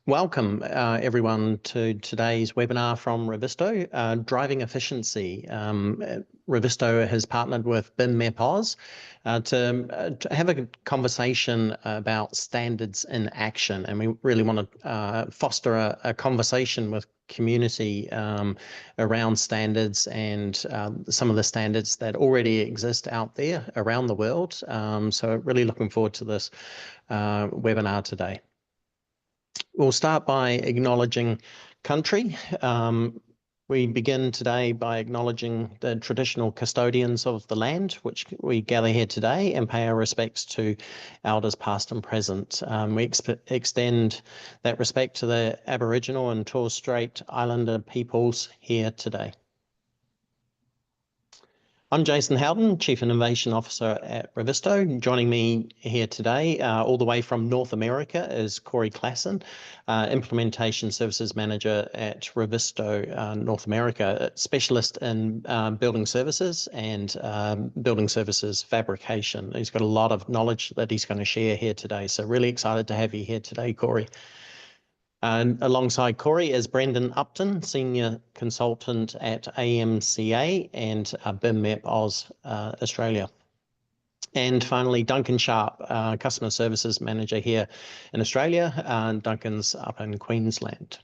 Welcome, everyone, to today's webinar from Revizto, Driving Efficiency. Revizto has partnered with BIM MEP Aus to have a conversation about standards in action, and we really want to foster a conversation with community around standards and some of the standards that already exist out there around the world. So really looking forward to this webinar today. We'll start by acknowledging country. We begin today by acknowledging the traditional custodians of the land, which we gather here today, and pay our respects to elders past and present. We extend that respect to the Aboriginal and Torres Strait Islander peoples here today. I'm Jason Howden, Chief Innovation Officer at Revizto. Joining me here today, all the way from North America, is Corey Klassen, Implementation Services Manager at Revizto North America, specialist in building services and building services fabrication. He's got a lot of knowledge that he's going to share here today. So really excited to have you here today, Corey. And alongside Corey is Brendan Upton, Senior Consultant at AMCA and BIM MEP Aus Australia. And finally, Duncan Sharp, Customer Services Manager here in Australia. Duncan's up in Queensland.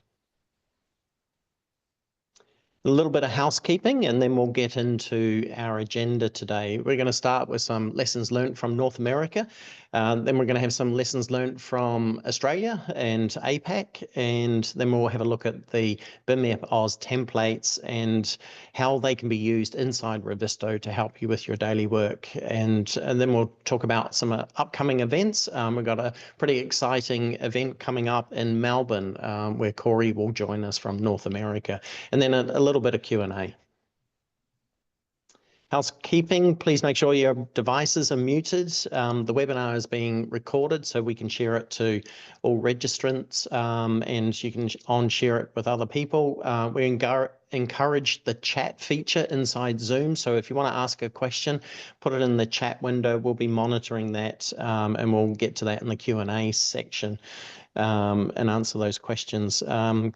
A little bit of housekeeping, and then we'll get into our agenda today. We're going to start with some lessons learned from North America. Then we're going to have some lessons learned from Australia and APAC, and then we'll have a look at the BIM MEP Aus templates and how they can be used inside Revizto to help you with your daily work. And then we'll talk about some upcoming events. We've got a pretty exciting event coming up in Melbourne where Corey will join us from North America. And then a little bit of Q&A. Housekeeping, please make sure your devices are muted. The webinar is being recorded so we can share it to all registrants and you can share it with other people. We encourage the chat feature inside Zoom. So if you want to ask a question, put it in the chat window. We'll be monitoring that and we'll get to that in the Q&A section. And answer those questions.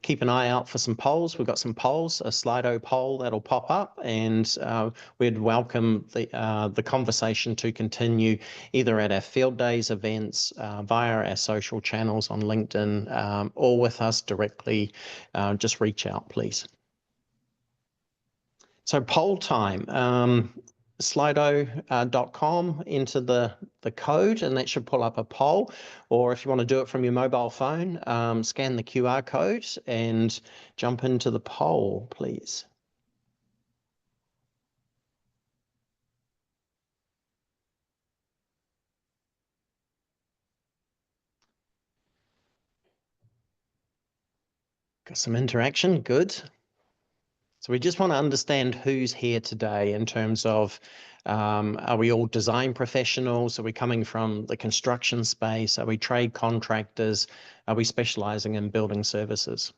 Keep an eye out for some polls. We've got some polls, a Slido poll that'll pop up, and we'd welcome the conversation to continue either at our Field Days events, via our social channels on LinkedIn, or with us directly. Just reach out, please. So poll time. Slido.com, enter the code, and that should pull up a poll. Or if you want to do it from your mobile phone, scan the QR code and jump into the poll, please. Got some interaction, good. So we just want to understand who's here today in terms of, are we all design professionals? Are we coming from the construction space? Are we trade contractors? Are we specializing in building services?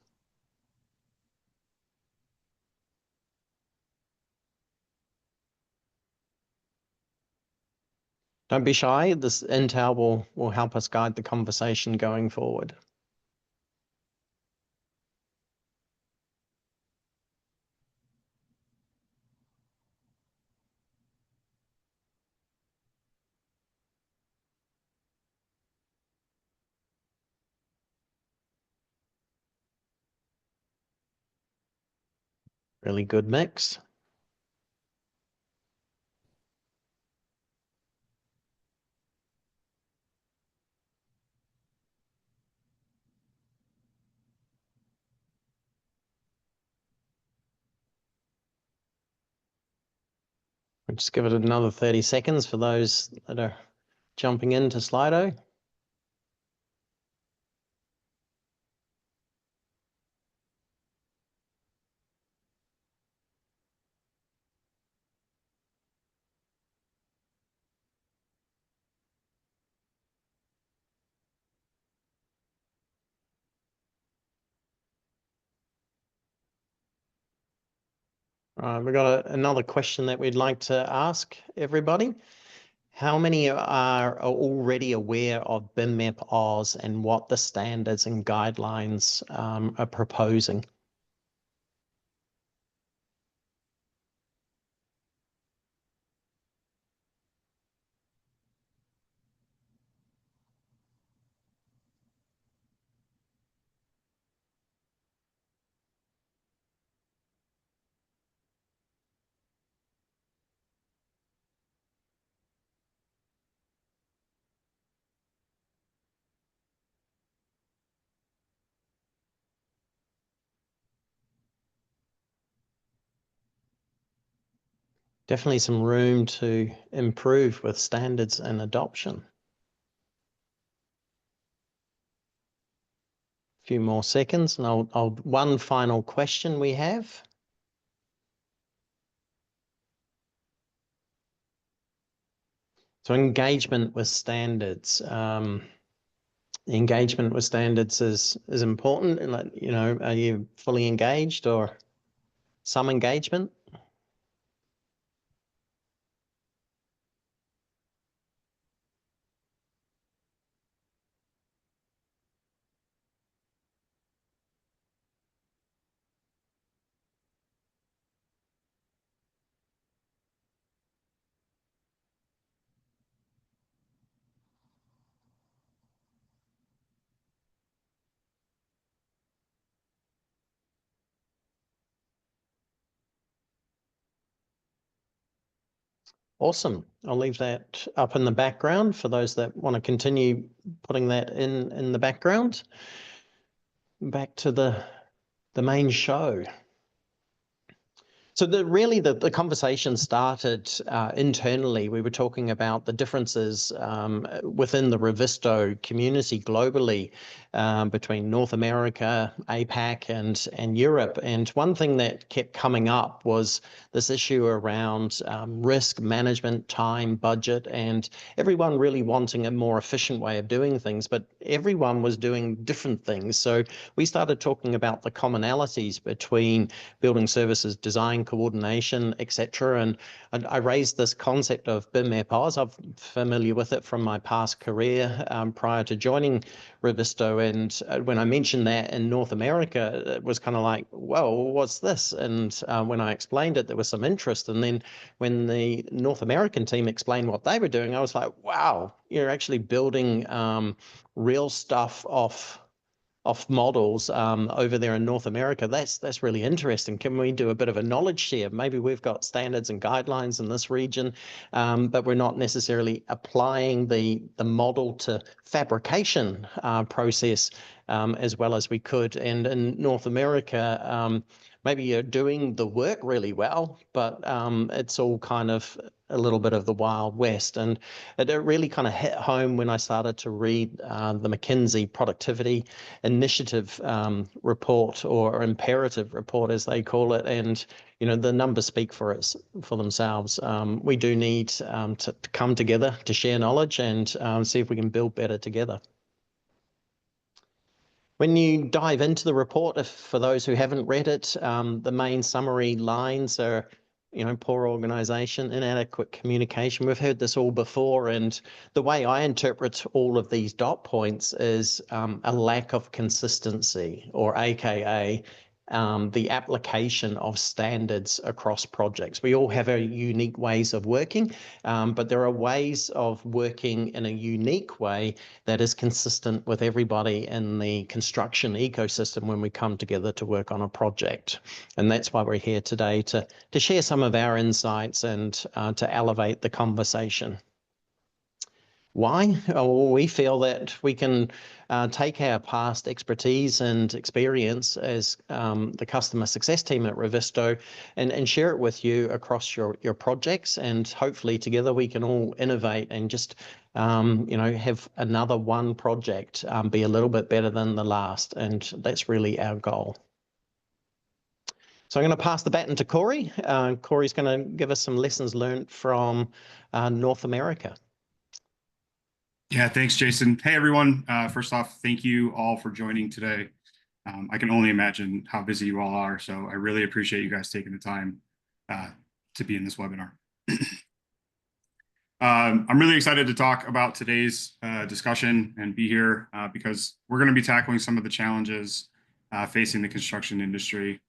Don't be shy. This intel will help us guide the conversation going forward. Really good mix. We'll just give it another 30 seconds for those that are jumping into Slido. We've got another question that we'd like to ask everybody. How many are already aware of BIM MEP Aus and what the standards and guidelines are proposing? Definitely some room to improve with standards and adoption. A few more seconds, and one final question we have. So engagement with standards. Engagement with standards is important. And, you know, are you fully engaged or some engagement? Awesome. I'll leave that up in the background for those that want to continue putting that in the background. Back to the main show. So really the conversation started internally. We were talking about the differences within the Revizto community globally between North America, APAC, and Europe. And one thing that kept coming up was this issue around risk management, time, budget, and everyone really wanting a more efficient way of doing things, but everyone was doing different things. So we started talking about the commonalities between building services, design, coordination, etc. And I raised this concept of BIM MEP Aus. I'm familiar with it from my past career prior to joining Revizto. And when I mentioned that in North America, it was kind of like, whoa, what's this? And when I explained it, there was some interest. And then when the North American team explained what they were doing, I was like, wow, you're actually building real stuff off models over there in North America. That's really interesting. Can we do a bit of a knowledge share? Maybe we've got standards and guidelines in this region, but we're not necessarily applying the model to fabrication process as well as we could. And in North America, maybe you're doing the work really well, but it's all kind of a little bit of the Wild West. And it really kind of hit home when I started to read the McKinsey Productivity Initiative report, or imperative report as they call it. And you know, the numbers speak for themselves. We do need to come together to share knowledge and see if we can build better together. When you dive into the report, for those who haven't read it, the main summary lines are, you know, poor organization, inadequate communication. We've heard this all before, and the way I interpret all of these dot points is a lack of consistency, or AKA the application of standards across projects. We all have our unique ways of working, but there are ways of working in a unique way that is consistent with everybody in the construction ecosystem when we come together to work on a project. And that's why we're here today, to share some of our insights and to elevate the conversation. Why? Well, we feel that we can take our past expertise and experience as the customer success team at Revizto and share it with you across your projects. And hopefully together we can all innovate and just you know, have another one project be a little bit better than the last. And that's really our goal. So I'm going to pass the baton to Corey. Corey's going to give us some lessons learned from North America. Yeah, thanks, Jason. Hey, everyone. First off, thank you all for joining today. I can only imagine how busy you all are, so I really appreciate you guys taking the time to be in this webinar. I'm really excited to talk about today's discussion and be here because we're going to be tackling some of the challenges facing the construction industry.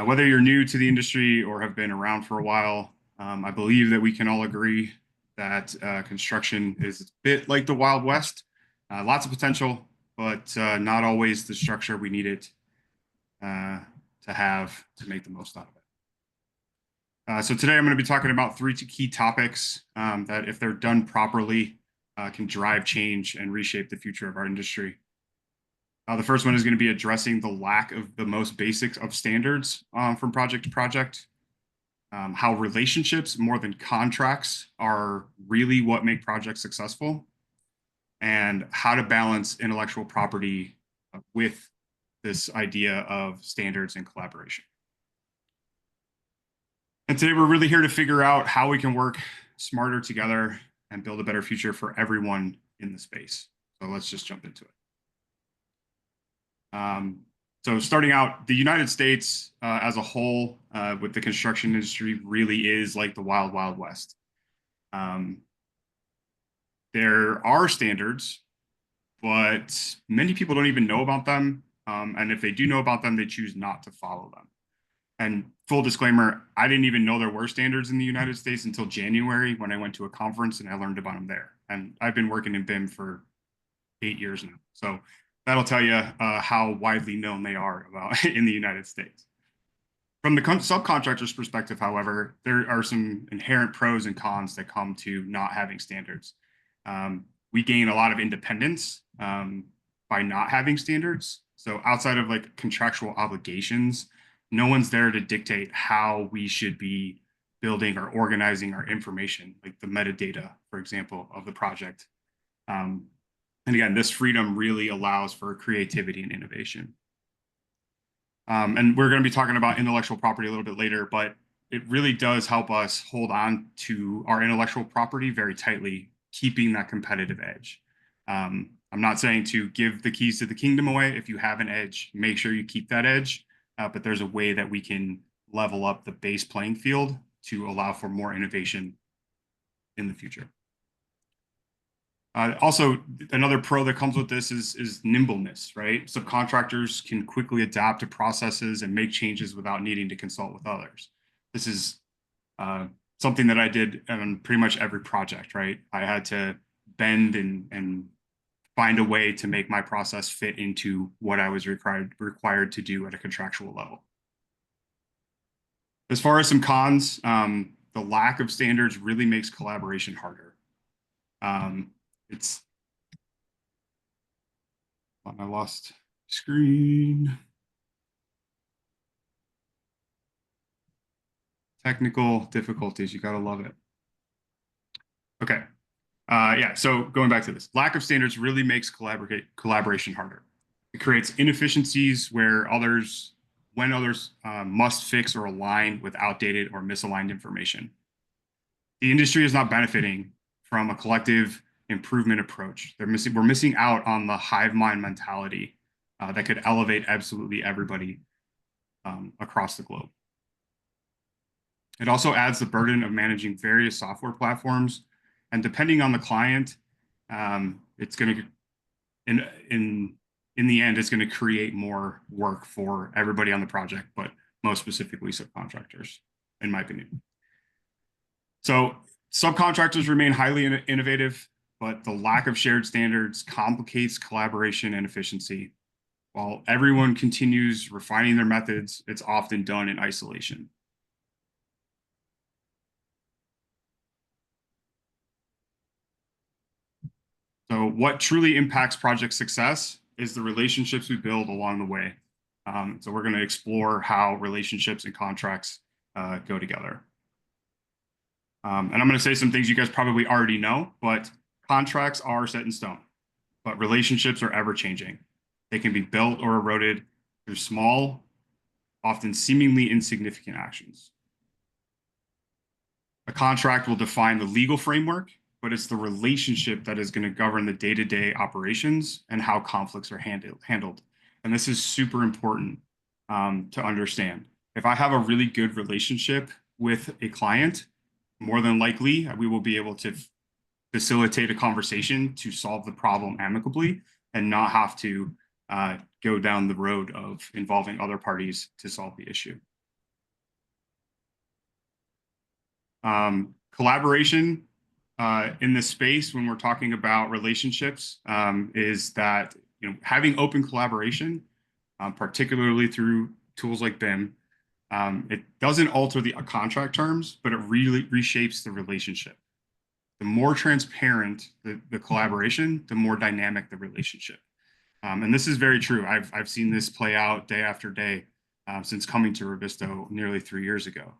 Whether you're new to the industry or have been around for a while, I believe that we can all agree that construction is a bit like the Wild West. Lots of potential, but not always the structure we need it to have to make the most out of it. So today I'm going to be talking about three key topics that, if they're done properly, can drive change and reshape the future of our industry. The first one is going to be addressing the lack of the most basics of standards from project to project. How relationships more than contracts are really what make projects successful, and how to balance intellectual property with this idea of standards and collaboration. And today we're really here to figure out how we can work smarter together and build a better future for everyone in the space. So let's just jump into it. So starting out, the United States as a whole with the construction industry really is like the wild, wild west. There are standards, but many people don't even know about them. And if they do know about them, they choose not to follow them. And full disclaimer, I didn't even know there were standards in the United States until January when I went to a conference and I learned about them there. And I've been working in BIM for 8 years now. So that'll tell you how widely known they are about in the United States. From the subcontractor's perspective, however, there are some inherent pros and cons that come to not having standards. We gain a lot of independence by not having standards. So outside of like contractual obligations, no one's there to dictate how we should be building or organizing our information, like the metadata, for example, of the project. And again, this freedom really allows for creativity and innovation. And we're going to be talking about intellectual property a little bit later, but it really does help us hold on to our intellectual property very tightly, keeping that competitive edge. I'm not saying to give the keys to the kingdom away. If you have an edge, make sure you keep that edge. But there's a way that we can level up the base playing field to allow for more innovation in the future. Also, another pro that comes with this is nimbleness, right? Subcontractors can quickly adapt to processes and make changes without needing to consult with others. This is something that I did on pretty much every project, right? I had to bend and find a way to make my process fit into what I was required to do at a contractual level. As far as some cons, the lack of standards really makes collaboration harder. I lost screen. Technical difficulties, you gotta love it. Okay. Yeah, so going back to this, lack of standards really makes collaboration harder. It creates inefficiencies when others must fix or align with outdated or misaligned information. The industry is not benefiting from a collective improvement approach. We're missing out on the hive mind mentality that could elevate absolutely everybody across the globe. It also adds the burden of managing various software platforms. And depending on the client, it's going to, in the end, it's going to create more work for everybody on the project, but most specifically subcontractors, in my opinion. So subcontractors remain highly innovative, but the lack of shared standards complicates collaboration and efficiency. While everyone continues refining their methods, it's often done in isolation. So what truly impacts project success is the relationships we build along the way. So we're going to explore how relationships and contracts go together. And I'm going to say some things you guys probably already know, but contracts are set in stone, but relationships are ever changing. They can be built or eroded through small, often seemingly insignificant actions. A contract will define the legal framework, but it's the relationship that is going to govern the day-to-day operations and how conflicts are handled. And this is super important to understand. If I have a really good relationship with a client, more than likely we will be able to facilitate a conversation to solve the problem amicably and not have to go down the road of involving other parties to solve the issue. Collaboration in this space when we're talking about relationships is that having open collaboration, particularly through tools like BIM, it doesn't alter the contract terms, but it really reshapes the relationship. The more transparent the collaboration, the more dynamic the relationship. And this is very true. I've seen this play out day after day since coming to Revizto nearly 3 years ago.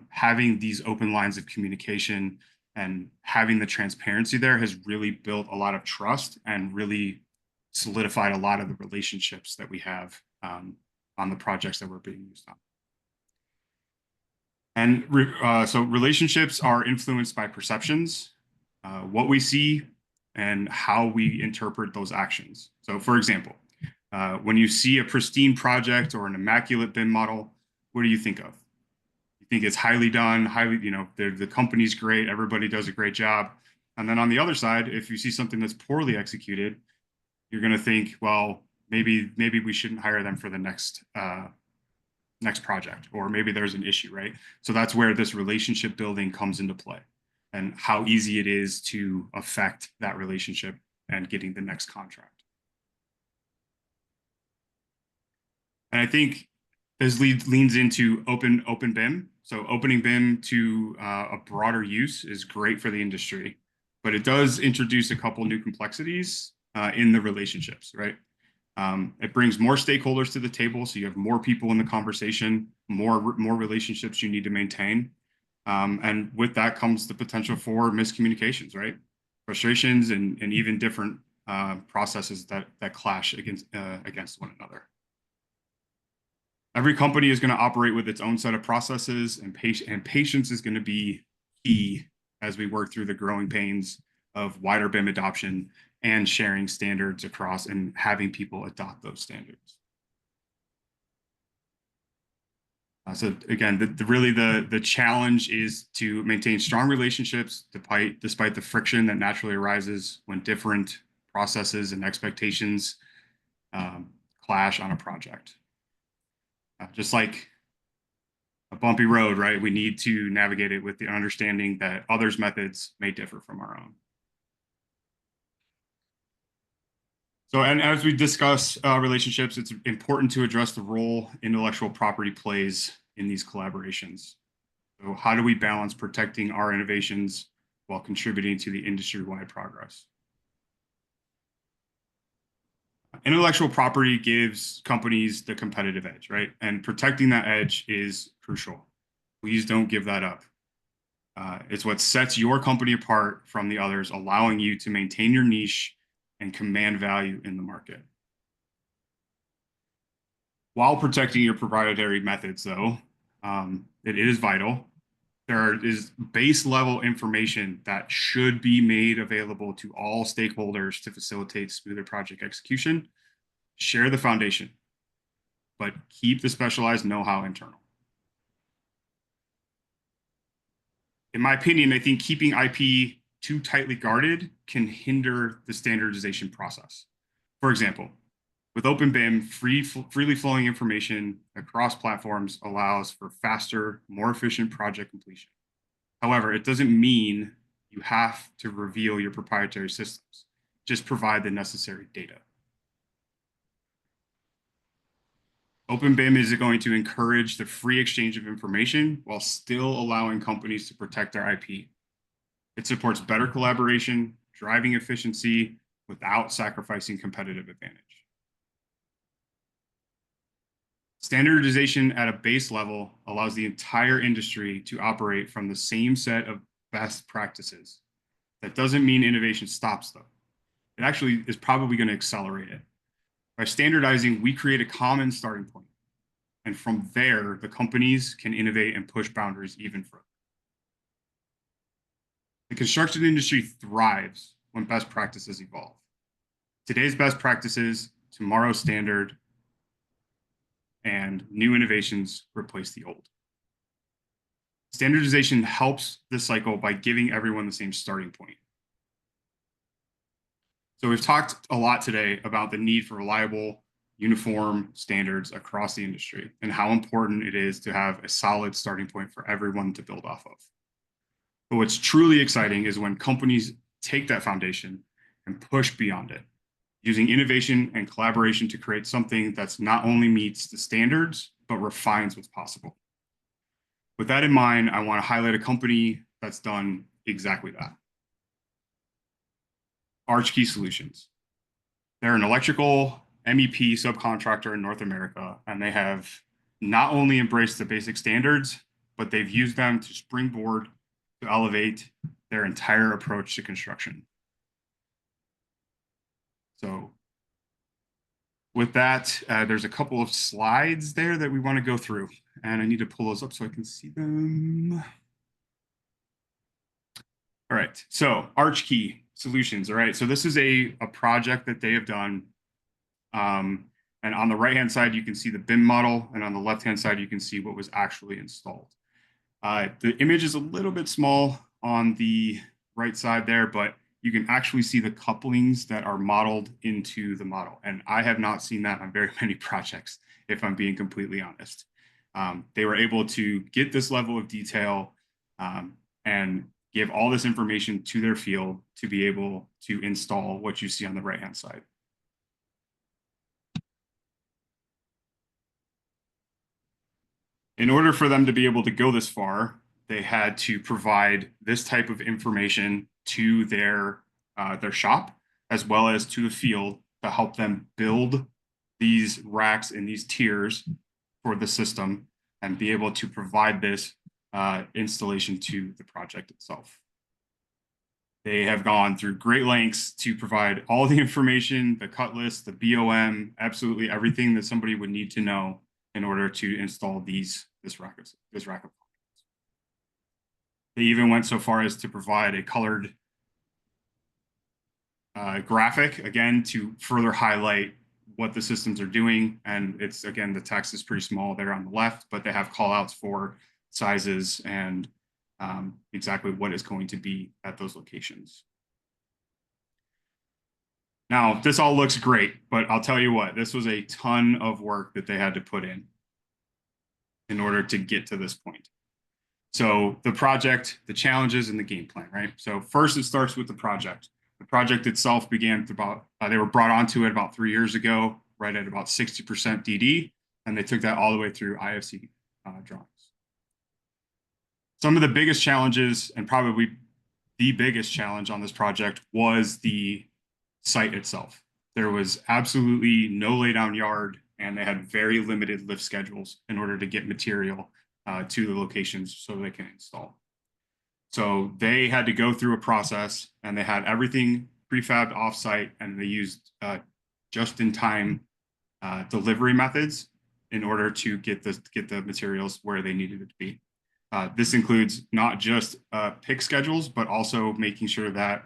Having these open lines of communication and having the transparency there has really built a lot of trust and really solidified a lot of the relationships that we have on the projects that we're being used on. And so relationships are influenced by perceptions, what we see, and how we interpret those actions. So for example, when you see a pristine project or an immaculate BIM model, what do you think of? You think it's highly done, the company's great, everybody does a great job. And then on the other side, if you see something that's poorly executed, you're going to think, well, maybe we shouldn't hire them for the next project, or maybe there's an issue, right? So that's where this relationship building comes into play and how easy it is to affect that relationship and getting the next contract. And I think this leans into open BIM. So opening BIM to a broader use is great for the industry, but it does introduce a couple new complexities in the relationships, right? It brings more stakeholders to the table, so you have more people in the conversation, more relationships you need to maintain. And with that comes the potential for miscommunications, right? Frustrations and even different processes that clash against one another. Every company is going to operate with its own set of processes, and patience is going to be key as we work through the growing pains of wider BIM adoption and sharing standards across and having people adopt those standards. So again, the challenge is to maintain strong relationships despite the friction that naturally arises when different processes and expectations clash on a project. Just like a bumpy road, right? We need to navigate it with the understanding that others' methods may differ from our own. So, and as we discuss relationships, it's important to address the role intellectual property plays in these collaborations. So how do we balance protecting our innovations while contributing to the industry-wide progress? Intellectual property gives companies the competitive edge, right? And protecting that edge is crucial. Please don't give that up. It's what sets your company apart from the others, allowing you to maintain your niche and command value in the market. While protecting your proprietary methods, though, it is vital. There is base level information that should be made available to all stakeholders to facilitate smoother project execution. Share the foundation, but keep the specialized know-how internal. In my opinion, I think keeping IP too tightly guarded can hinder the standardization process. For example, with Open BIM, freely flowing information across platforms allows for faster, more efficient project completion. However, it doesn't mean you have to reveal your proprietary systems. Just provide the necessary data. Open BIM is going to encourage the free exchange of information while still allowing companies to protect their IP. It supports better collaboration, driving efficiency without sacrificing competitive advantage. Standardization at a base level allows the entire industry to operate from the same set of best practices. That doesn't mean innovation stops, though. It actually is probably going to accelerate it. By standardizing, we create a common starting point. And from there, the companies can innovate and push boundaries even further. The construction industry thrives when best practices evolve. Today's best practices, tomorrow's standard, and new innovations replace the old. Standardization helps this cycle by giving everyone the same starting point. So we've talked a lot today about the need for reliable, uniform standards across the industry and how important it is to have a solid starting point for everyone to build off of. But what's truly exciting is when companies take that foundation and push beyond it, using innovation and collaboration to create something that's not only meets the standards, but refines what's possible. With that in mind, I want to highlight a company that's done exactly that. Archkey Solutions. They're an electrical MEP subcontractor in North America, and they have not only embraced the basic standards, but they've used them to springboard to elevate their entire approach to construction. So with that, there's a couple of slides there that we want to go through, and I need to pull those up so I can see them. All right, so Archkey Solutions. All right, so this is a project that they have done. And on the right-hand side, you can see the BIM model, and on the left-hand side, you can see what was actually installed. The image is a little bit small on the right side there, but you can actually see the couplings that are modeled into the model. And I have not seen that on very many projects, if I'm being completely honest. They were able to get this level of detail and give all this information to their field to be able to install what you see on the right-hand side. In order for them to be able to go this far, they had to provide this type of information to their shop, as well as to the field, to help them build these racks and these tiers for the system and be able to provide this installation to the project itself. They have gone through great lengths to provide all the information, the cut list, the BOM, absolutely everything that somebody would need to know in order to install this rack of components. They even went so far as to provide a colored graphic, again, to further highlight what the systems are doing. And it's, again, the text is pretty small there on the left, but they have callouts for sizes and exactly what is going to be at those locations. Now, this all looks great, but I'll tell you what, this was a ton of work that they had to put in order to get to this point. So the project, the challenges, and the game plan, right? So first, it starts with the project. The project itself began about, they were brought onto it about 3 years ago, right at about 60% DD, and they took that all the way through IFC drawings. Some of the biggest challenges, and probably the biggest challenge on this project, was the site itself. There was absolutely no laydown yard, and they had very limited lift schedules in order to get material to the locations so they can install. So they had to go through a process, and they had everything prefabbed offsite, and they used just-in-time delivery methods in order to get the materials where they needed it to be. This includes not just pick schedules, but also making sure that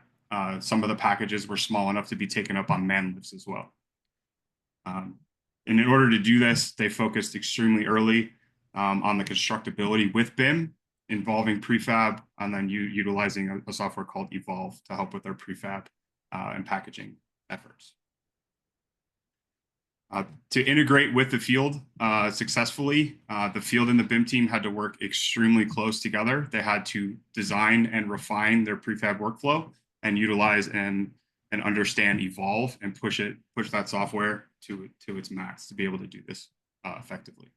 some of the packages were small enough to be taken up on man lifts as well. And in order to do this, they focused extremely early on the constructability with BIM, involving prefab, and then utilizing a software called Evolve to help with their prefab and packaging efforts. To integrate with the field successfully, the field and the BIM team had to work extremely close together. They had to design and refine their prefab workflow and utilize and understand Evolve and push that software to its max to be able to do this effectively.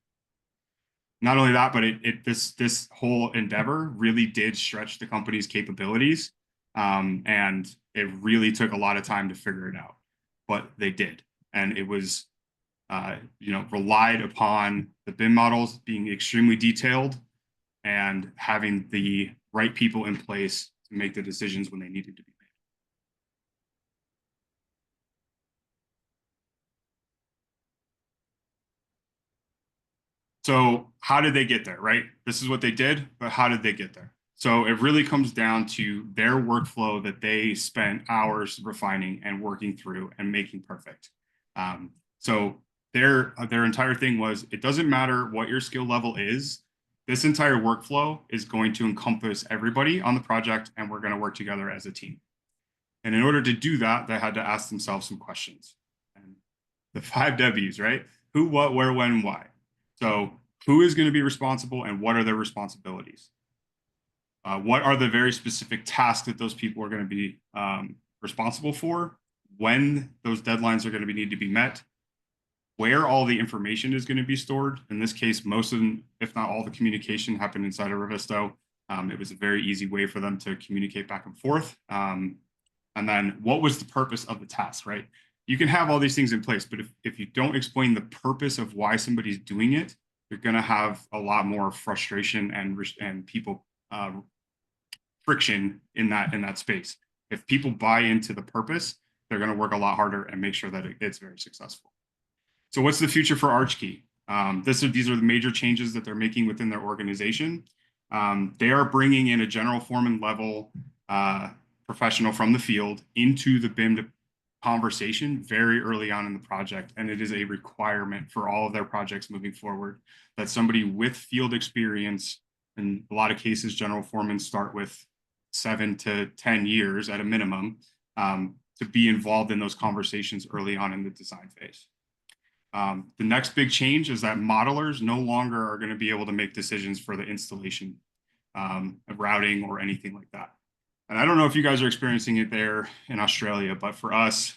Not only that, but this whole endeavor really did stretch the company's capabilities, and it really took a lot of time to figure it out, but they did, and it was relied upon the BIM models being extremely detailed and having the right people in place to make the decisions when they needed to be made. So how did they get there, right? This is what they did, but how did they get there? So it really comes down to their workflow that they spent hours refining and working through and making perfect. So their entire thing was, it doesn't matter what your skill level is, this entire workflow is going to encompass everybody on the project, and we're going to work together as a team. And in order to do that, they had to ask themselves some questions. And the 5 W's, right? Who, what, where, when, why. So who is going to be responsible and what are their responsibilities? What are the very specific tasks that those people are going to be responsible for? When those deadlines are going to need to be met? Where all the information is going to be stored? In this case, most of them, if not all the communication happened inside of Revizto. It was a very easy way for them to communicate back and forth. And then what was the purpose of the task, right? You can have all these things in place, but if you don't explain the purpose of why somebody's doing it, you're going to have a lot more frustration and people friction in that space. If people buy into the purpose, they're going to work a lot harder and make sure that it's very successful. So what's the future for Archkey? These are the major changes that they're making within their organization. They are bringing in a general foreman level professional from the field into the BIM conversation very early on in the project. And it is a requirement for all of their projects moving forward that somebody with field experience, in a lot of cases, general foremen start with 7 to 10 years at a minimum, to be involved in those conversations early on in the design phase. The next big change is that modelers no longer are going to be able to make decisions for the installation of routing or anything like that. And I don't know if you guys are experiencing it there in Australia, but for us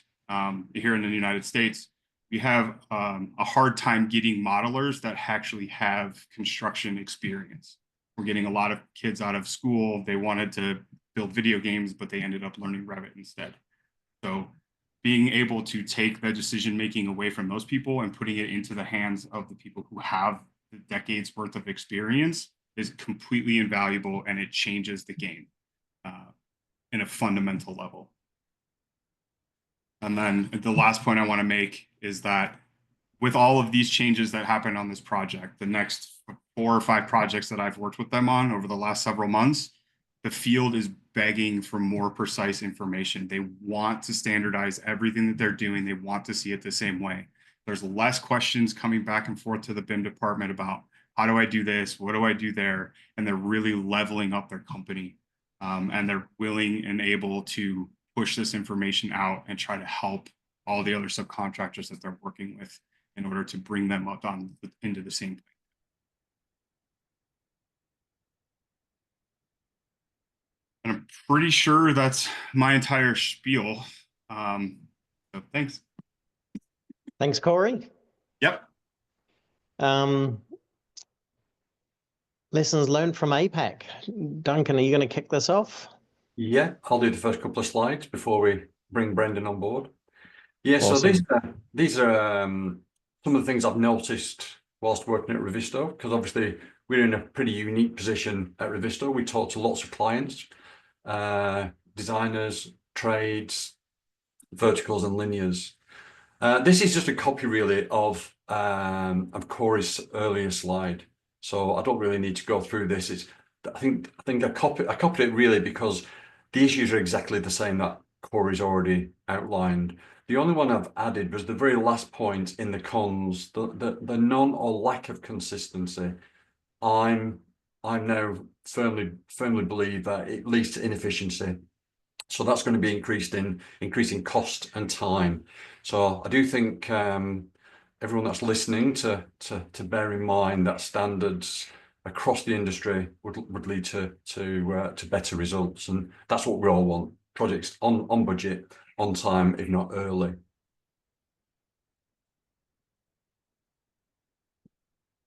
here in the United States, we have a hard time getting modelers that actually have construction experience. We're getting a lot of kids out of school. They wanted to build video games, but they ended up learning Revit instead. So being able to take the decision-making away from those people and putting it into the hands of the people who have the decades worth of experience is completely invaluable, and it changes the game in a fundamental level. And then the last point I want to make is that with all of these changes that happen on this project, the next 4 or 5 projects that I've worked with them on over the last several months, the field is begging for more precise information. They want to standardize everything that they're doing. They want to see it the same way. There's less questions coming back and forth to the BIM department about how do I do this? What do I do there? And they're really leveling up their company. And they're willing and able to push this information out and try to help all the other subcontractors that they're working with in order to bring them up into the same place. And I'm pretty sure that's my entire spiel. So thanks. Thanks, Corey. Yep. Lessons learned from APAC. Duncan, are you going to kick this off? Yeah, I'll do the first couple of slides before we bring Brendan on board. Yeah, Awesome. So these are some of the things I've noticed whilst working at Revizto, because obviously we're in a pretty unique position at Revizto. We talk to lots of clients, designers, trades, verticals and linears. This is just a copy really of Corey's earlier slide. So I don't really need to go through this. I think I copied it really because the issues are exactly the same that Corey's already outlined. The only one I've added was the very last point in the cons, the none or lack of consistency. I'm now firmly believe that it leads to inefficiency. So that's going to be increasing cost and time. So I do think everyone that's listening to bear in mind that standards across the industry would lead to better results, and that's what we all want: projects on budget, on time, if not early.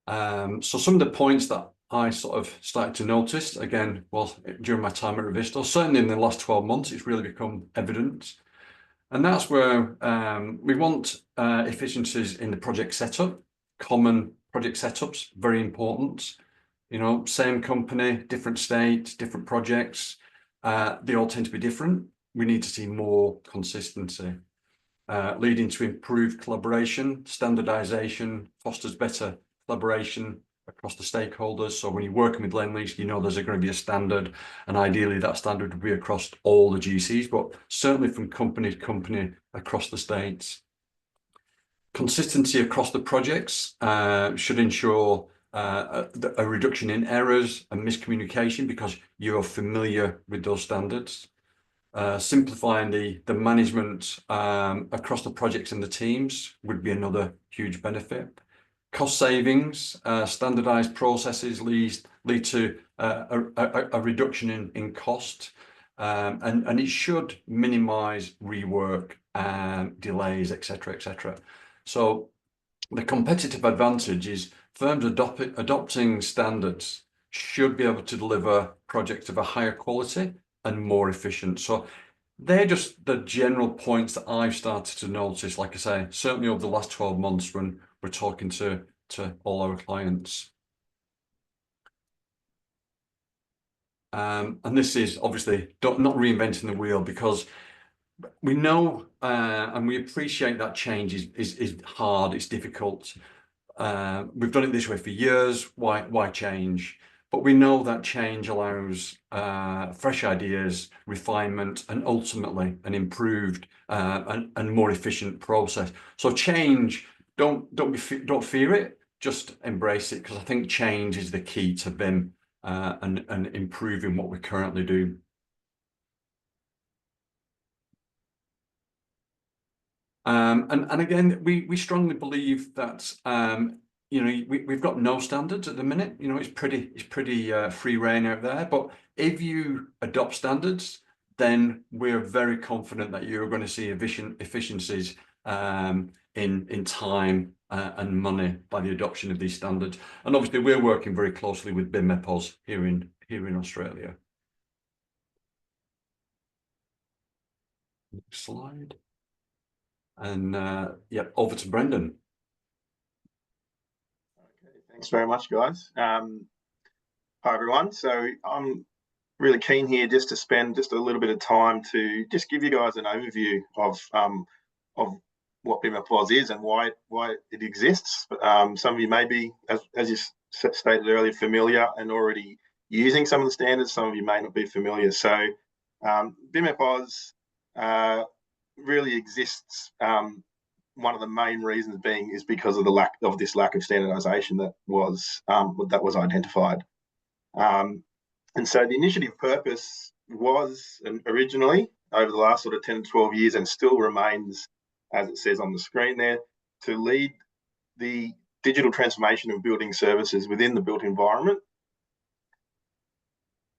So some of the points that I sort of started to notice again, well, during my time at Revizto, certainly in the last 12 months, it's really become evident. And that's where we want efficiencies in the project setup, common project setups, very important. You know, same company, different state, different projects, they all tend to be different. We need to see more consistency, leading to improved collaboration. Standardization fosters better collaboration across the stakeholders. So when you're working with Lend-Lease, you know there's going to be a standard, and ideally that standard would be across all the GCs, but certainly from company to company across the states. Consistency across the projects should ensure a reduction in errors and miscommunication because you are familiar with those standards. Simplifying the management across the projects and the teams would be another huge benefit. Cost savings, standardized processes lead to a reduction in cost, and it should minimize rework and delays, etc., etc. So the competitive advantage is firms adopting standards should be able to deliver projects of a higher quality and more efficient. So they're just the general points that I've started to notice, like I say, certainly over the last 12 months when we're talking to all our clients. And this is obviously not reinventing the wheel, because we know and we appreciate that change is hard, it's difficult. We've done it this way for years, why change? But we know that change allows fresh ideas, refinement, and ultimately an improved and more efficient process. So change, don't fear it, just embrace it, because I think change is the key to BIM and improving what we currently do. And again, we strongly believe that you know, we've got no standards at the minute. You know, it's pretty free reign out there. But if you adopt standards, then we're very confident that you're going to see efficiencies in time and money by the adoption of these standards. And obviously, we're working very closely with BIM MEP Aus here in Australia. Next slide. And yeah, over to Brendan. Okay, thanks very much, guys. Hi, everyone. So I'm really keen here just to spend just a little bit of time to just give you guys an overview of what BIM MEP Aus is and why it exists. Some of you may be, as you stated earlier, familiar and already using some of the standards. Some of you may not be familiar. So BIM MEP Aus really exists. One of the main reasons being is because of the lack of standardization that was identified. And so the initiative purpose was originally, over the last sort of 10 to 12 years, and still remains, as it says on the screen there, to lead the digital transformation of building services within the built environment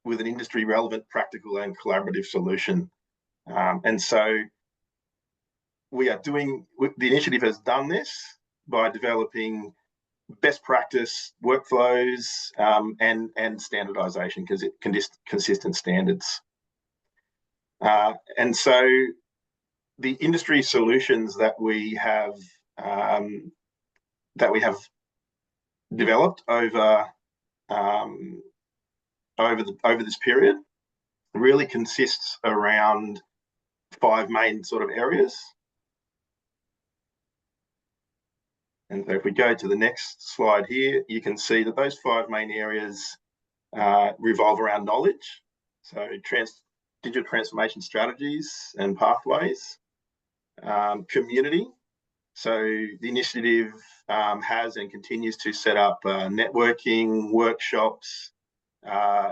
with an industry relevant, practical and collaborative solution. And so the initiative has done this by developing best practice workflows and standardization, because it consistent standards. And so the industry solutions that we have developed over this period really consists around 5 main sort of areas. And so if we go to the next slide here, you can see that those 5 main areas revolve around knowledge. So digital transformation strategies and pathways, community. So the initiative has and continues to set up networking, workshops,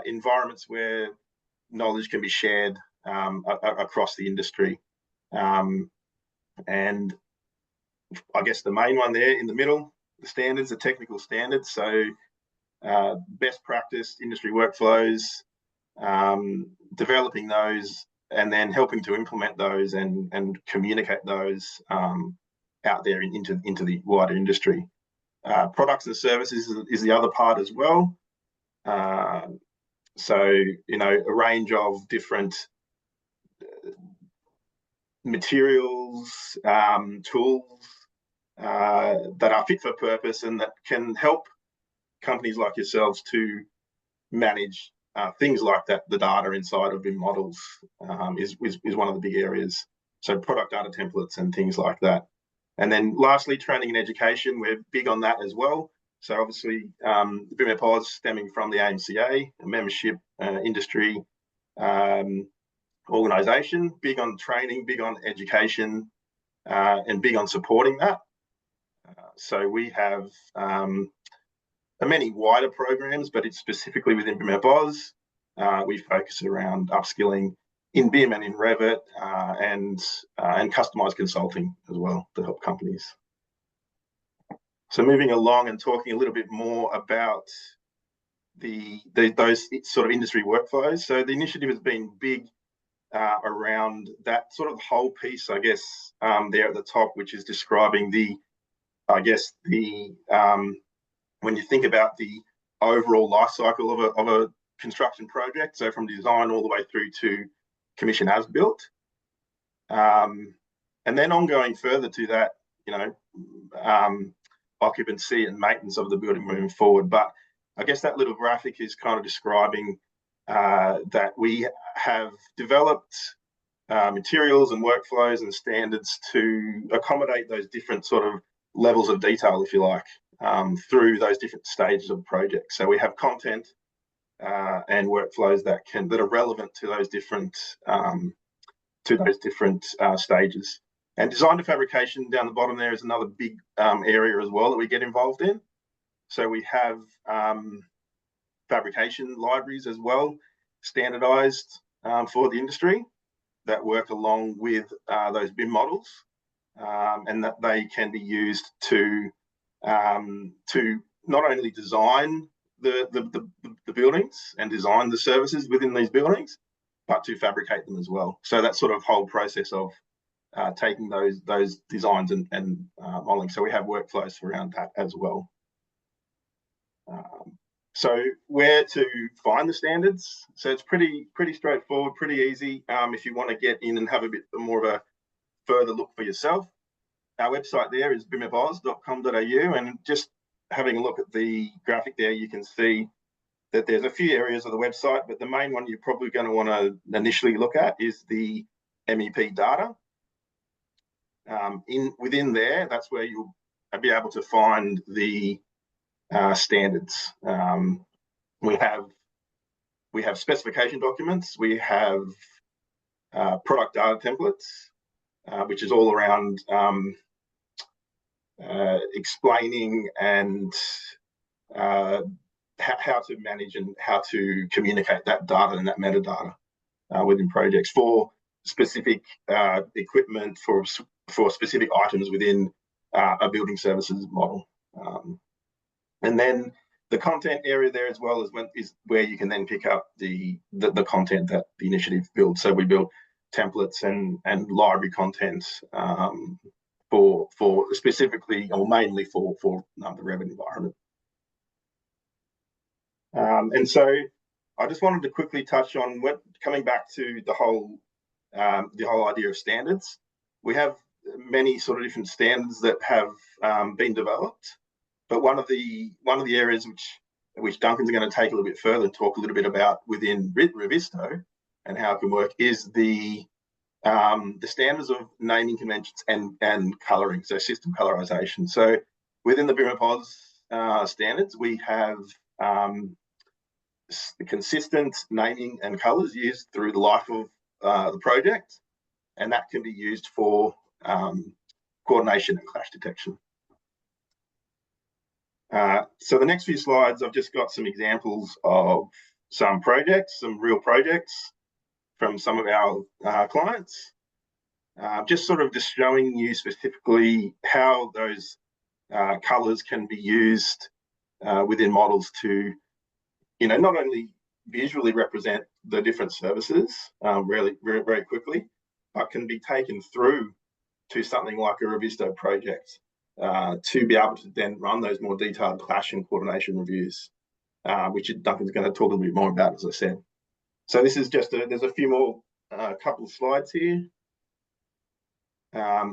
environments where knowledge can be shared across the industry. And I guess the main one there in the middle, the standards, the technical standards. So best practice industry workflows, developing those, and then helping to implement those and communicate those out there into the wider industry. Products and services is the other part as well. So, you know, a range of different materials, tools that are fit for purpose and that can help companies like yourselves to manage things like that. The data inside of BIM models is one of the big areas. So product data templates and things like that. And then lastly, training and education, we're big on that as well. So obviously, BIM MEP Aus stemming from the AMCA, a membership industry organisation, big on training, big on education, and big on supporting that. So we have many wider programs, but it's specifically within BIM MEP Aus. We focus around upskilling in BIM and in Revit, and customized consulting as well to help companies. So moving along and talking a little bit more about those sort of industry workflows. So the initiative has been big around that sort of whole piece, I guess, there at the top, which is describing when you think about the overall life cycle of a construction project, so from design all the way through to commission as built, and then ongoing further to that, occupancy and maintenance of the building moving forward. But I guess that little graphic is kind of describing that we have developed materials and workflows and standards to accommodate those different sort of levels of detail, if you like, through those different stages of the project. So we have content and workflows that are relevant to those different stages. And design to fabrication down the bottom there is another big area as well that we get involved in. So we have fabrication libraries as well, standardized for the industry, that work along with those BIM models, and that they can be used to not only design the buildings and design the services within these buildings, but to fabricate them as well. So that sort of whole process of taking those designs and modeling. So we have workflows around that as well. So where to find the standards? So it's pretty straightforward, pretty easy. If you want to get in and have a bit more of a further look for yourself, our website there is bimmepaus.com.au, and just having a look at the graphic there, you can see that there's a few areas of the website, but the main one you're probably going to want to initially look at is the MEP data. Within there, that's where you'll be able to find the standards. We have specification documents. We have product data templates, which is all around explaining and how to manage and how to communicate that data and that metadata within projects for specific equipment, for specific items within a building services model. And then the content area there as well is where you can then pick up the content that the initiative builds. So we build templates and library content for specifically or mainly for the Revit environment. And so I just wanted to quickly touch on coming back to the whole idea of standards. We have many sort of different standards that have been developed, but one of the areas which Duncan's going to take a little bit further and talk a little bit about within Revizto and how it can work is the standards of naming conventions and colouring, so system colorization. So within the BIM MEP Aus standards, we have consistent naming and colours used through the life of the project, and that can be used for coordination and clash detection. So the next few slides, I've just got some examples of some projects, some real projects from some of our clients, just sort of just showing you specifically how those colours can be used within models to, not only visually represent the different services really very quickly, but can be taken through to something like a Revizto project to be able to then run those more detailed clash and coordination reviews, which Duncan's going to talk a little bit more about, as I said. So this is just there's a few more couple of slides here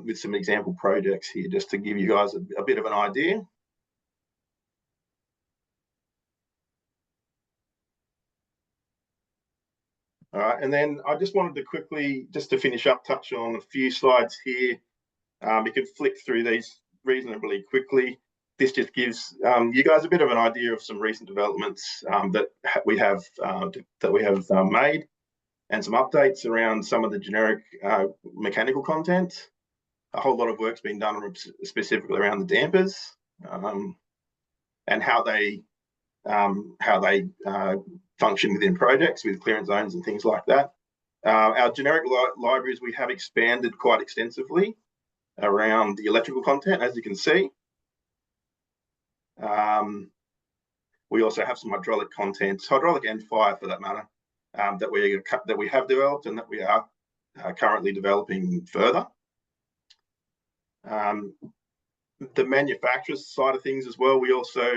with some example projects here, just to give you guys a bit of an idea. All right, and then I just wanted to quickly, just to finish up, touch on a few slides here. You can flick through these reasonably quickly. This just gives you guys a bit of an idea of some recent developments that we have made, and some updates around some of the generic mechanical content. A whole lot of work's been done specifically around the dampers and how they function within projects with clearance zones and things like that. Our generic libraries, we have expanded quite extensively around the electrical content, as you can see. We also have some hydraulic content, hydraulic and fire for that matter, that we have developed and that we are currently developing further. The manufacturers side of things as well, we also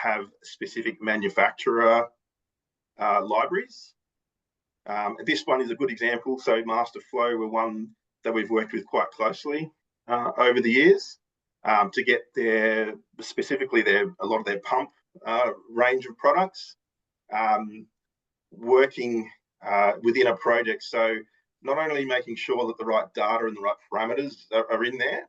have specific manufacturer libraries. This one is a good example. So Masterflow were one that we've worked with quite closely over the years to get a lot of their pump range of products working within a project. So not only making sure that the right data and the right parameters are in there,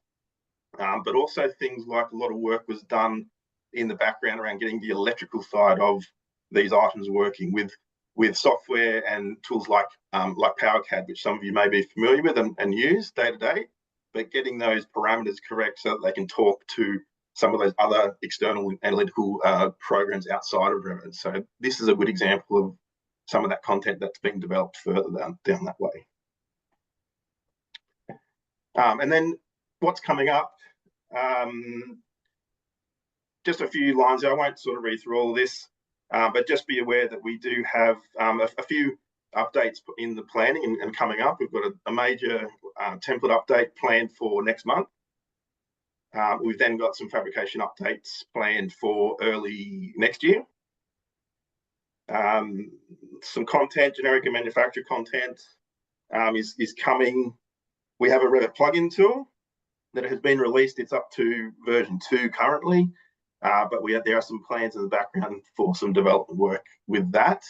but also things like a lot of work was done in the background around getting the electrical side of these items working with software and tools like PowerCAD, which some of you may be familiar with and use day to day, but getting those parameters correct so that they can talk to some of those other external analytical programs outside of Revit. So this is a good example of some of that content that's being developed further down that way. And then what's coming up, just a few lines. I won't sort of read through all of this, but just be aware that we do have a few updates in the planning and coming up. We've got a major template update planned for next month. We've then got some fabrication updates planned for early next year. Some content, generic and manufacturer content is coming. We have a Revit plugin tool that has been released. It's up to version 2 currently, but there are some plans in the background for some development work with that,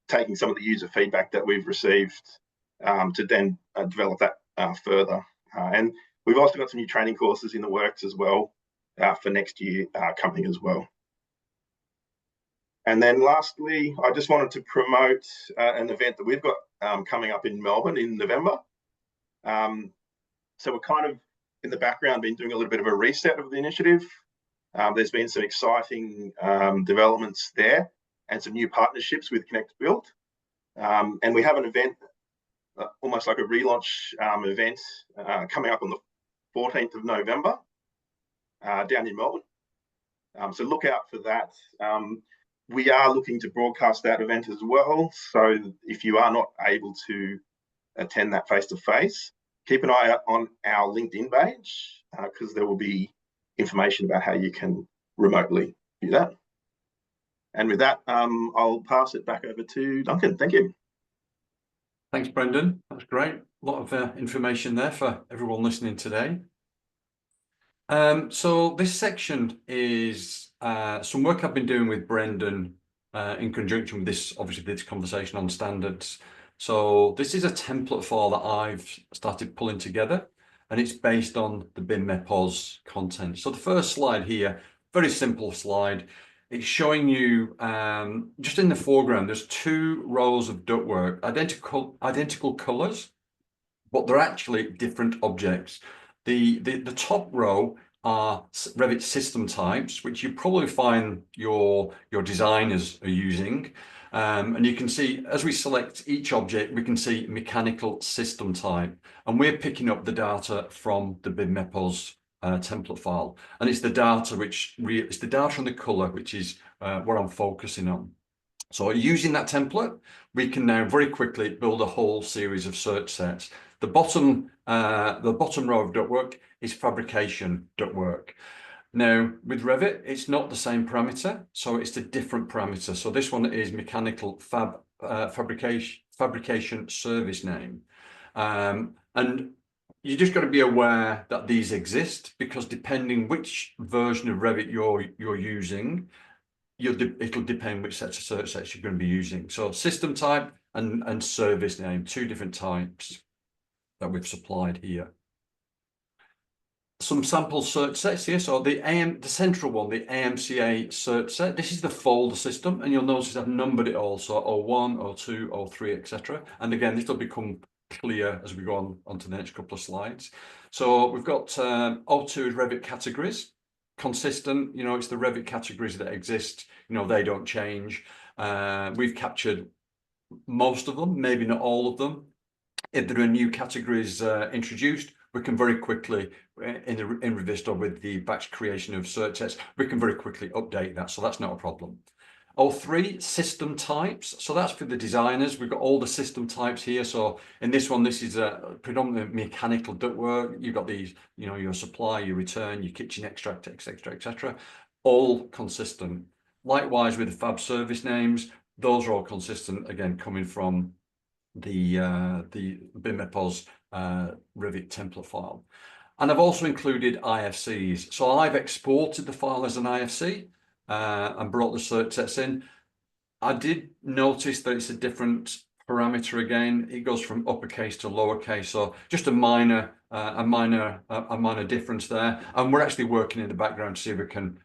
taking some of the user feedback that we've received to then develop that further. And we've also got some new training courses in the works as well for next year coming as well. And then lastly, I just wanted to promote an event that we've got coming up in Melbourne in November. So we're kind of in the background been doing a little bit of a reset of the initiative. There's been some exciting developments there and some new partnerships with Connect Build. And we have an event, almost like a relaunch event coming up on the 14th of November down in Melbourne. So look out for that. We are looking to broadcast that event as well. So if you are not able to attend that face-to-face, keep an eye out on our LinkedIn page because there will be information about how you can remotely do that. And with that, I'll pass it back over to Duncan. Thank you. Thanks, Brendan. That's great. A lot of information there for everyone listening today. So this section is some work I've been doing with Brendan in conjunction with this, obviously this conversation on standards. So this is a template file that I've started pulling together, and it's based on the BIM MEP Aus content. So the first slide here, very simple slide. It's showing you just in the foreground, there's 2 rows of ductwork, identical colors, but they're actually different objects. The top row are Revit system types, which you probably find your designers are using. And you can see, as we select each object, we can see mechanical system type. And we're picking up the data from the BIM MEP Aus template file. And it's the data it's the data and the color, which is what I'm focusing on. So using that template, we can now very quickly build a whole series of search sets. The bottom row of ductwork is fabrication ductwork. Now with Revit, it's not the same parameter, so it's a different parameter. So this one is mechanical fabrication service name. And you just got to be aware that these exist, because depending which version of Revit you're using, it'll depend which sets of search sets you're going to be using. So system type and service name, 2 different types that we've supplied here. Some sample search sets here. So the central one, the AMCA search set, this is the folder system, and you'll notice I've numbered it all. So 01, 02, 03, etc. And again, this will become clear as we go on to the next couple of slides. So we've got 02 is Revit categories. Consistent, it's the Revit categories that exist, they don't change. We've captured most of them, maybe not all of them. If there are new categories introduced, we can very quickly, in Revizto with the batch creation of search sets, we can very quickly update that. So that's not a problem. 03, system types. So that's for the designers. We've got all the system types here. So in this one, this is a predominantly mechanical ductwork. You've got these, you know, your supply, your return, your kitchen extract, etc., etc., all consistent. Likewise with the fab service names, those are all consistent, again, coming from the BIM MEP Aus Revit template file. And I've also included IFCs. So I've exported the file as an IFC and brought the search sets in. I did notice that it's a different parameter again. It goes from uppercase to lowercase, so just a minor difference there. And we're actually working in the background to see if we can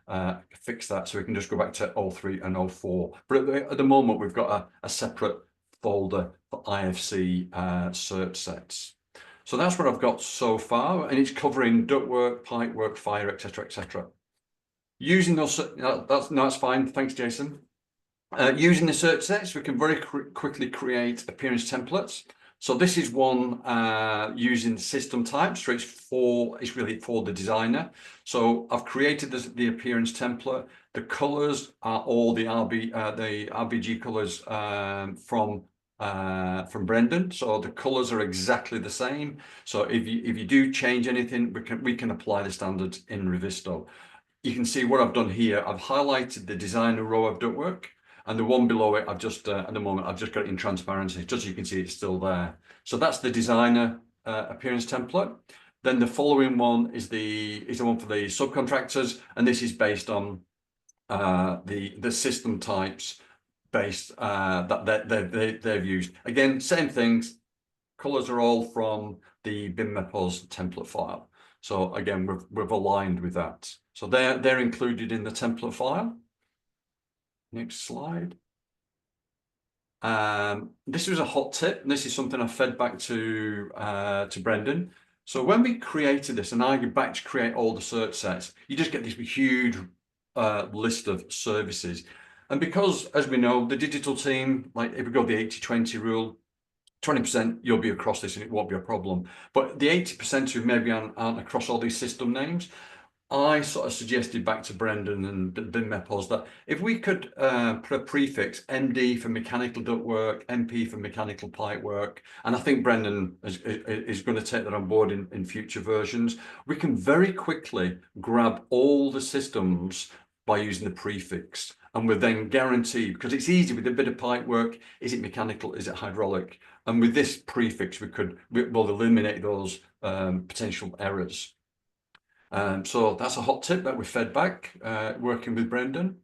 fix that, so we can just go back to 03 and 04. But at the moment, we've got a separate folder for IFC search sets. So that's what I've got so far, and it's covering ductwork, pipework, fire, etc., etc. Using those, that's fine. Thanks, Jason. Using the search sets, we can very quickly create appearance templates. So this is one using system types. So it's really for the designer. So I've created the appearance template. The colors are all the RBG colors from Brendan. So the colors are exactly the same. So if you do change anything, we can apply the standards in Revizto. You can see what I've done here. I've highlighted the designer row of ductwork, and the one below it, I've just at the moment I've just got it in transparency, just so you can see it's still there. So that's the designer appearance template. Then the following one is the one for the subcontractors, and this is based on the system types based that they've used. Again, same things. Colors are all from the BIM MEP Aus template file. So again, we've aligned with that. So they're included in the template file. Next slide. This was a hot tip. This is something I fed back to Brendan. So when we created this, and I batch create all the search sets, you just get this huge list of services. And because, as we know, the digital team, like if we go the 80-20 rule, 20% you'll be across this and it won't be a problem. But the 80% who maybe aren't across all these system names, I sort of suggested back to Brendan and BIM MEP Aus that if we could put a prefix MD for mechanical ductwork, MP for mechanical pipework, and I think Brendan is going to take that on board in future versions, we can very quickly grab all the systems by using the prefix. And we're then guaranteed, because it's easy with a bit of pipework, is it mechanical, is it hydraulic? And with this prefix, we'll eliminate those potential errors. So that's a hot tip that we fed back, working with Brendan.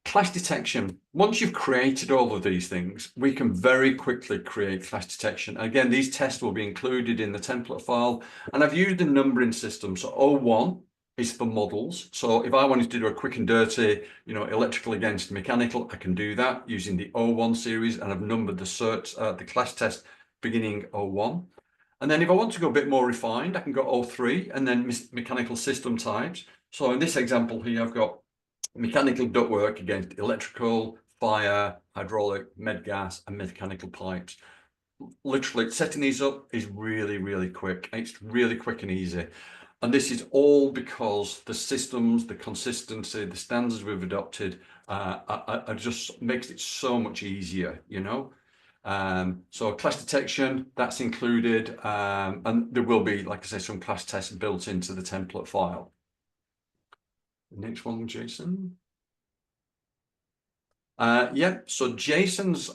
Clash detection. Once you've created all of these things, we can very quickly create clash detection. Again, these tests will be included in the template file. And I've used a numbering system. So 01 is for models. So if I wanted to do a quick and dirty, you know, electrical against mechanical, I can do that using the 01 series, and I've numbered the clash test beginning 01. And then if I want to go a bit more refined, I can go 03 and then mechanical system types. So in this example here, I've got mechanical ductwork against electrical, fire, hydraulic, med gas, and mechanical pipes. Literally setting these up is really, really quick. It's really quick and easy. And this is all because the systems, the consistency, the standards we've adopted are just makes it so much easier, you know. So clash detection, that's included, and there will be, like I say, some clash tests built into the template file. Next one, Jason. So Jason's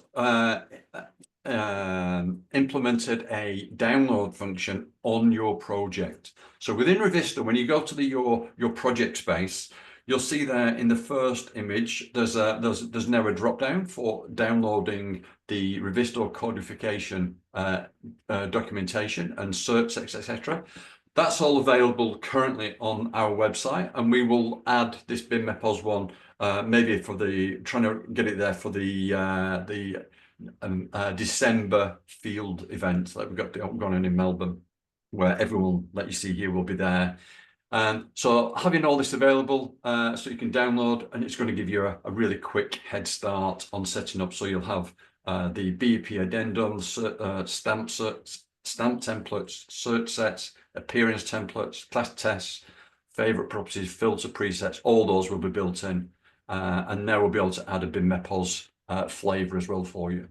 implemented a download function on your project. So within Revizto, when you go to your project space, you'll see there in the first image, there's now a drop down for downloading the Revizto codification documentation and search sets, etc. That's all available currently on our website, and we will add this BIM MEP Aus one, maybe for trying to get it there for the December field event that we've got going on in Melbourne, where everyone that you see here will be there. So having all this available so you can download, and it's going to give you a really quick head start on setting up, so you'll have the BEP addendums, stamp templates, search sets, appearance templates, class tests, favorite properties, filter presets, all those will be built in. And now we'll be able to add a BIM MEP Aus flavor as well for you.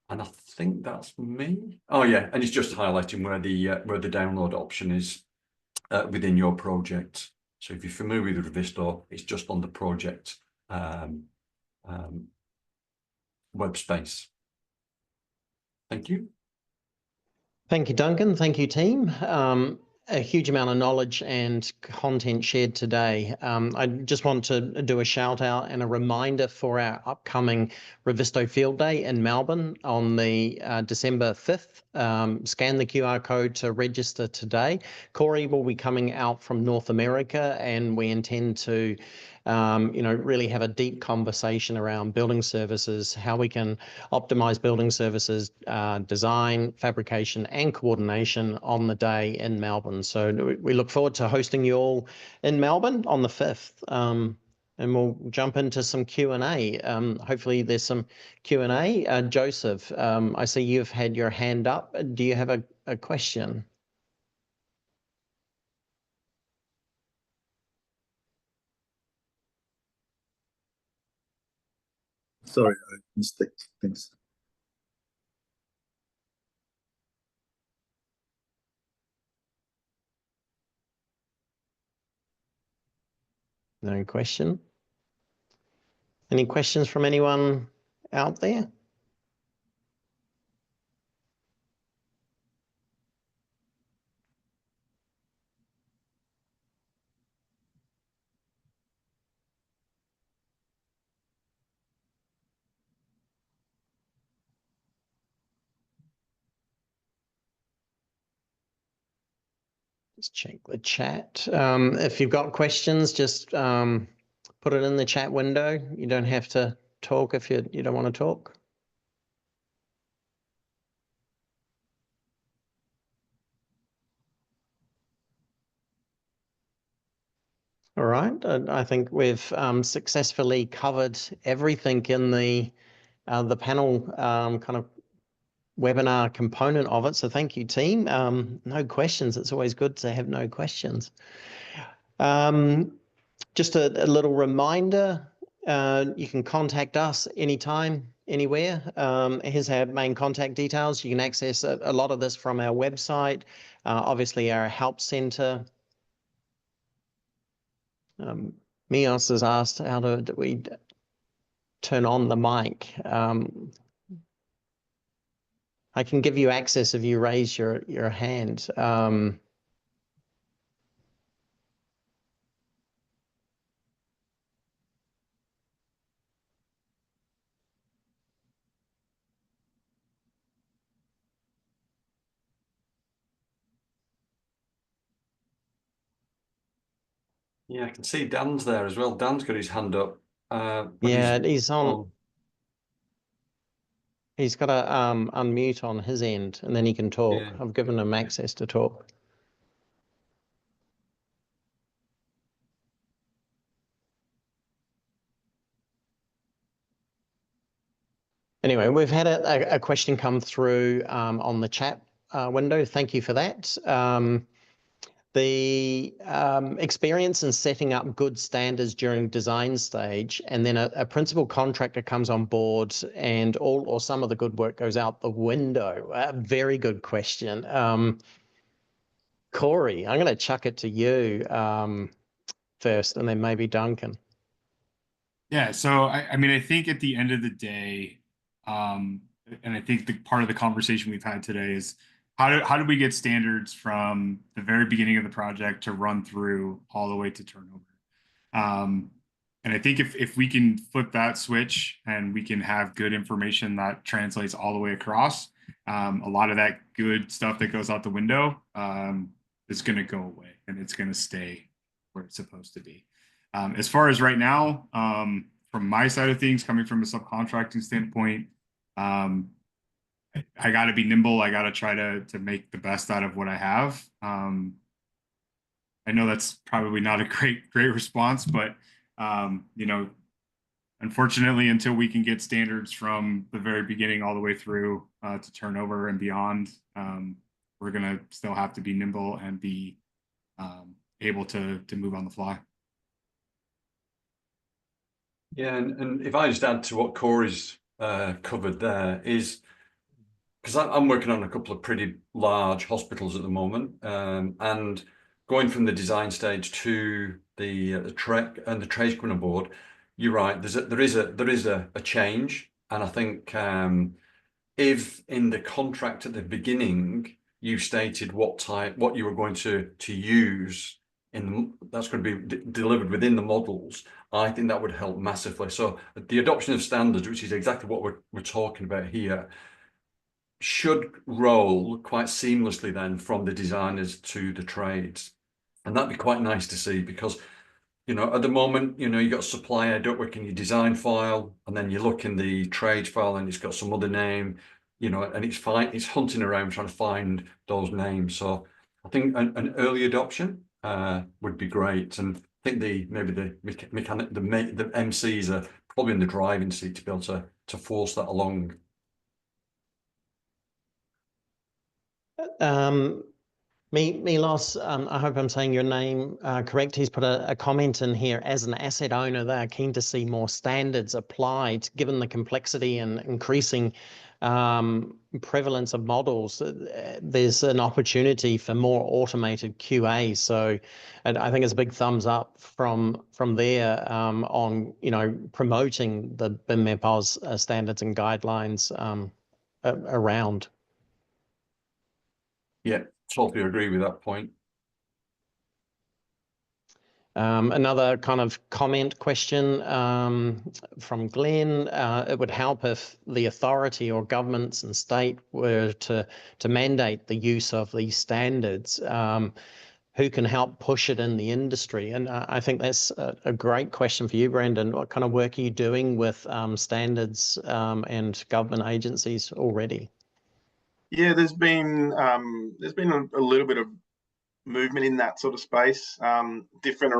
And I think that's me. Oh yeah, and it's just highlighting where the download option is within your project. So if you're familiar with Revizto, it's just on the project web space. Thank you. Thank you, Duncan. Thank you, team. A huge amount of knowledge and content shared today. I just want to do a shout out and a reminder for our upcoming Revizto Field Day in Melbourne on the December 5th. Scan the QR code to register today. Corey will be coming out from North America, and we intend to really have a deep conversation around building services, how we can optimize building services, design, fabrication, and coordination on the day in Melbourne. So we look forward to hosting you all in Melbourne on the 5th. And we'll jump into some Q&A. Hopefully there's some Q&A. Joseph, I see you've had your hand up. Do you have a question? Sorry, I missed it. Thanks. No question. Any questions from anyone out there? Just check the chat. If you've got questions, just put it in the chat window. You don't have to talk if you don't want to talk. All right. I think we've successfully covered everything in the panel kind of webinar component of it. So thank you, team. No questions. It's always good to have no questions. Just a little reminder, you can contact us anytime, anywhere. Here's our main contact details. You can access a lot of this from our website, obviously our help center. Mios has asked how do we turn on the mic. I can give you access if you raise your hand. Yeah, I can see Dan's there as well. Dan's got his hand up. Yeah, he's on. He's got to unmute on his end, and then he can talk. Yeah. I've given him access to talk. Anyway, we've had a question come through on the chat window. Thank you for that. The experience in setting up good standards during design stage, and then a principal contractor comes on board and all or some of the good work goes out the window. Very good question. Corey, I'm going to chuck it to you first, and then maybe Duncan. Yeah, so I mean, I think at the end of the day, and I think the part of the conversation we've had today is how do we get standards from the very beginning of the project to run through all the way to turnover? And I think if we can flip that switch and we can have good information that translates all the way across, a lot of that good stuff that goes out the window is going to go away and it's going to stay where it's supposed to be. As far as right now, from my side of things, coming from a subcontracting standpoint, I got to be nimble. I got to try to make the best out of what I have. I know that's probably not a great response, but unfortunately, until we can get standards from the very beginning all the way through to turnover and beyond, we're going to still have to be nimble and be able to move on the fly. Yeah, and if I just add to what Corey's covered there is, because I'm working on a couple of pretty large hospitals at the moment, and going from the design stage to the trek and the trades coming on board, you're right. There is a change, and I think if in the contract at the beginning you stated what you were going to use that's going to be delivered within the models, I think that would help massively. So the adoption of standards, which is exactly what we're talking about here, should roll quite seamlessly then from the designers to the trades. And that'd be quite nice to see, because, you know, at the moment, you know, you got supplier ductwork in your design file, and then you look in the trades file and it's got some other name, you know, and it's hunting around trying to find those names. So I think an early adoption would be great. And I think maybe the MCs are probably in the driving seat to be able to force that along. Milos, I hope I'm saying your name correct. He's put a comment in here. As an asset owner, they are keen to see more standards applied, given the complexity and increasing prevalence of models. There's an opportunity for more automated QA. So, and I think it's a big thumbs up from there on, you know, promoting the BIM MEP Aus standards and guidelines around. Yeah, totally agree with that point. Another kind of comment question from Glenn. It would help if the authority or governments and state were to mandate the use of these standards. Who can help push it in the industry? And I think that's a great question for you, Brandon. What kind of work are you doing with standards and government agencies already? Yeah, there's been a little bit of movement in that sort of space, different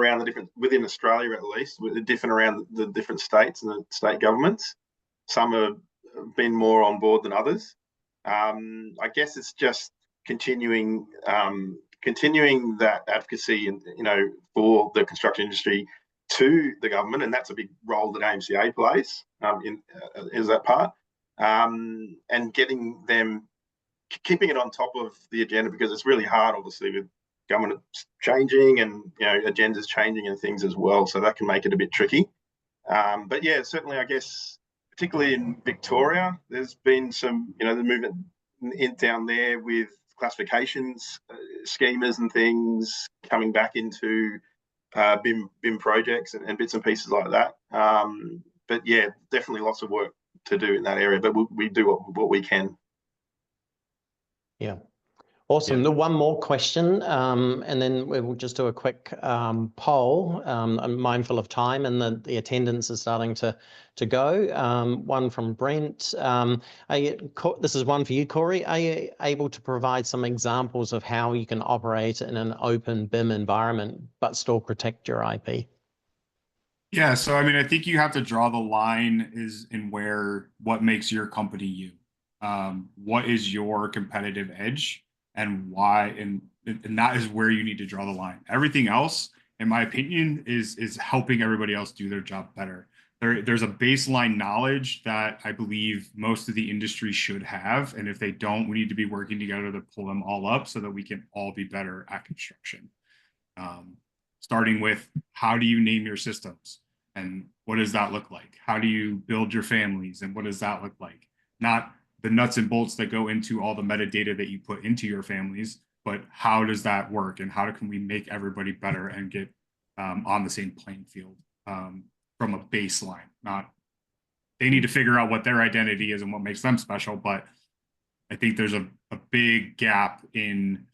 within Australia at least, different around the different states and the state governments. Some have been more on board than others. I guess it's just continuing that advocacy and, you know, for the construction industry to the government, and that's a big role that AMCA plays is that part, and getting them, keeping it on top of the agenda, because it's really hard, obviously, with government changing and, you know, agendas changing and things as well. So that can make it a bit tricky. But yeah, certainly, I guess, particularly in Victoria, there's been some, you know, the movement down there with classifications, schemas and things coming back into BIM projects and bits and pieces like that. But yeah, definitely lots of work to do in that area, but we do what we can. Yeah. Awesome. Yeah. One more question, and then we'll just do a quick poll. I'm mindful of time, and the attendance is starting to go. One from Brent. This is one for you, Corey. Are you able to provide some examples of how you can operate in an open BIM environment but still protect your IP? Yeah, so I mean, I think you have to draw the line in what makes your company you. What is your competitive edge? And why, and that is where you need to draw the line. Everything else, in my opinion, is helping everybody else do their job better. There's a baseline knowledge that I believe most of the industry should have, and if they don't, we need to be working together to pull them all up so that we can all be better at construction. Starting with, how do you name your systems, and what does that look like? How do you build your families, and what does that look like? Not the nuts and bolts that go into all the metadata that you put into your families, but how does that work, and how can we make everybody better and get on the same playing field from a baseline? Not, they need to figure out what their identity is and what makes them special, but I think there's a big gap in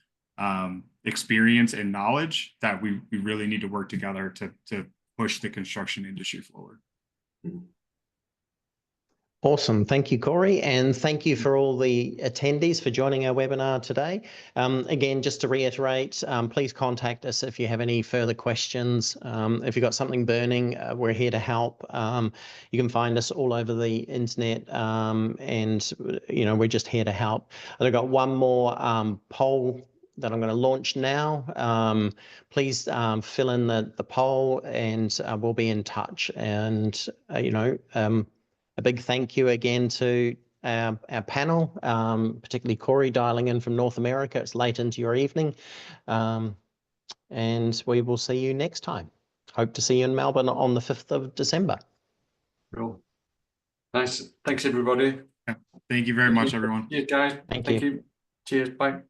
experience and knowledge that we really need to work together to push the construction industry forward. Awesome. Thank you, Corey. And thank you for all the attendees for joining our webinar today. Again, just to reiterate, please contact us if you have any further questions. If you've got something burning, we're here to help. You can find us all over the internet, and we're just here to help. I've got one more poll that I'm going to launch now. Please fill in the poll, and we'll be in touch. And a big thank you again to our panel, particularly Corey dialing in from North America. It's late into your evening. And we will see you next time. Hope to see you in Melbourne on the 5th of December. Cool. Nice. Thanks, everybody. Thank you very much, everyone. Cheers, guys. Thank you. Cheers. Bye.